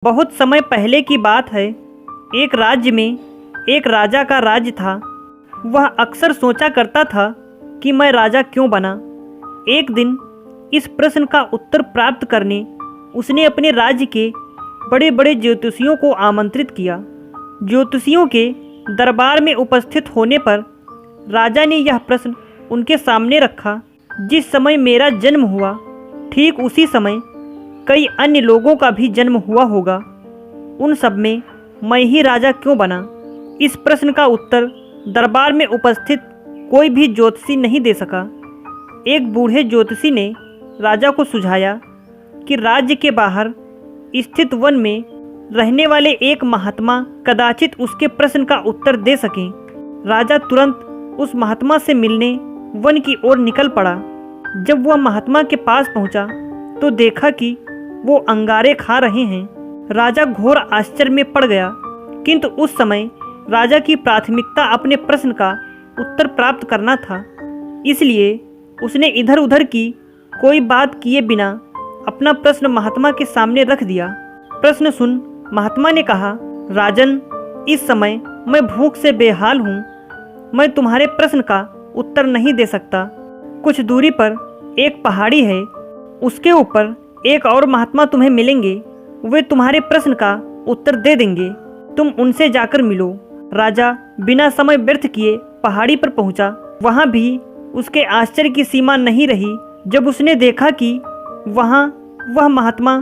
बहुत समय पहले की बात है। एक राज्य में एक राजा का राज्य था। वह अक्सर सोचा करता था कि मैं राजा क्यों बना। एक दिन इस प्रश्न का उत्तर प्राप्त करने उसने अपने राज्य के बड़े बड़े ज्योतिषियों को आमंत्रित किया। ज्योतिषियों के दरबार में उपस्थित होने पर राजा ने यह प्रश्न उनके सामने रखा, जिस समय मेरा जन्म हुआ ठीक उसी समय कई अन्य लोगों का भी जन्म हुआ होगा। उन सब में मैं ही राजा क्यों बना? इस प्रश्न का उत्तर दरबार में उपस्थित कोई भी ज्योतिषी नहीं दे सका। एक बूढ़े ज्योतिषी ने राजा को सुझाया कि राज्य के बाहर स्थित वन में रहने वाले एक महात्मा कदाचित उसके प्रश्न का उत्तर दे सकें। राजा तुरंत उस महात्मा से मिलने वन की ओर निकल पड़ा। जब वह महात्मा के पास पहुंचा तो देखा कि वो अंगारे खा रहे हैं। राजा घोर आश्चर्य में पड़ गया, किंतु उस समय राजा की प्राथमिकता अपने प्रश्न का उत्तर प्राप्त करना था। इसलिए उसने इधर उधर की कोई बात किए बिना अपना प्रश्न महात्मा के सामने रख दिया। प्रश्न सुन महात्मा ने कहा, राजन, इस समय मैं भूख से बेहाल हूँ। मैं तुम्हारे प्रश्न का उत्तर नहीं दे सकता। कुछ दूरी पर एक पहाड़ी है, उसके ऊपर एक और महात्मा तुम्हें मिलेंगे। वे तुम्हारे प्रश्न का उत्तर दे देंगे। तुम उनसे जाकर मिलो। राजा बिना समय व्यर्थ किए पहाड़ी पर पहुंचा। वहां भी उसके आश्चर्य की सीमा नहीं रही जब उसने देखा कि वहां वह महात्मा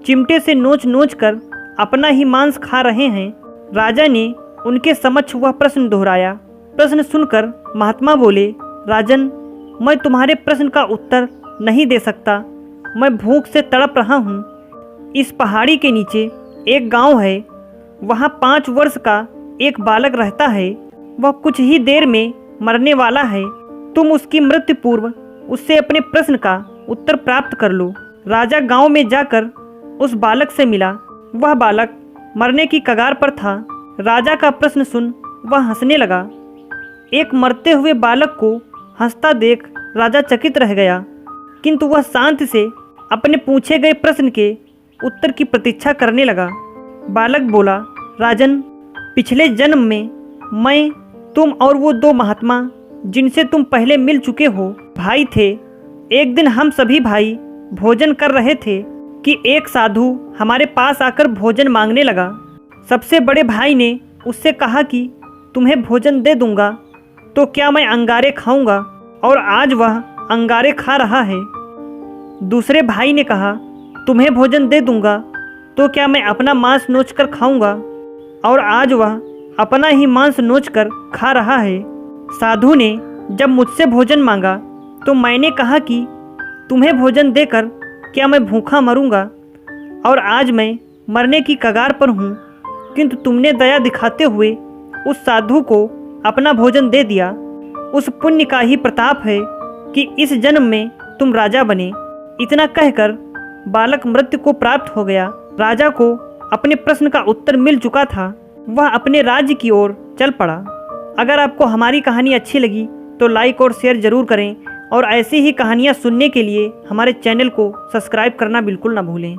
चिमटे से नोच नोच कर अपना ही मांस खा रहे हैं। राजा ने उनके समक्ष वह प्रश्न दोहराया। प्रश्न सुनकर महात्मा बोले, राजन, मैं तुम्हारे प्रश्न का उत्तर नहीं दे सकता। मैं भूख से तड़प रहा हूँ। इस पहाड़ी के नीचे एक गांव है। वहाँ 5 वर्ष का एक बालक रहता है। वह कुछ ही देर में मरने वाला है। तुम उसकी मृत्यु पूर्व उससे अपने प्रश्न का उत्तर प्राप्त कर लो। राजा गांव में जाकर उस बालक से मिला। वह बालक मरने की कगार पर था। राजा का प्रश्न सुन वह हंसने लगा। एक मरते हुए बालक को हंसता देख राजा चकित रह गया, किंतु वह शांति से अपने पूछे गए प्रश्न के उत्तर की प्रतीक्षा करने लगा। बालक बोला, राजन, पिछले जन्म में मैं, तुम और वो 2 महात्मा जिनसे तुम पहले मिल चुके हो भाई थे। एक दिन हम सभी भाई भोजन कर रहे थे कि एक साधु हमारे पास आकर भोजन मांगने लगा। सबसे बड़े भाई ने उससे कहा कि तुम्हें भोजन दे दूंगा तो क्या मैं अंगारे खाऊंगा, और आज वह अंगारे खा रहा है। दूसरे भाई ने कहा, तुम्हें भोजन दे दूंगा तो क्या मैं अपना मांस नोचकर खाऊंगा, और आज वह अपना ही मांस नोचकर खा रहा है। साधु ने जब मुझसे भोजन मांगा तो मैंने कहा कि तुम्हें भोजन देकर क्या मैं भूखा मरूंगा, और आज मैं मरने की कगार पर हूँ, किंतु तुमने दया दिखाते हुए उस साधु को अपना भोजन दे दिया। उस पुण्य का ही प्रताप है कि इस जन्म में तुम राजा बने। इतना कहकर बालक मृत्यु को प्राप्त हो गया। राजा को अपने प्रश्न का उत्तर मिल चुका था। वह अपने राज्य की ओर चल पड़ा। अगर आपको हमारी कहानी अच्छी लगी तो लाइक और शेयर जरूर करें, और ऐसी ही कहानियाँ सुनने के लिए हमारे चैनल को सब्सक्राइब करना बिल्कुल ना भूलें।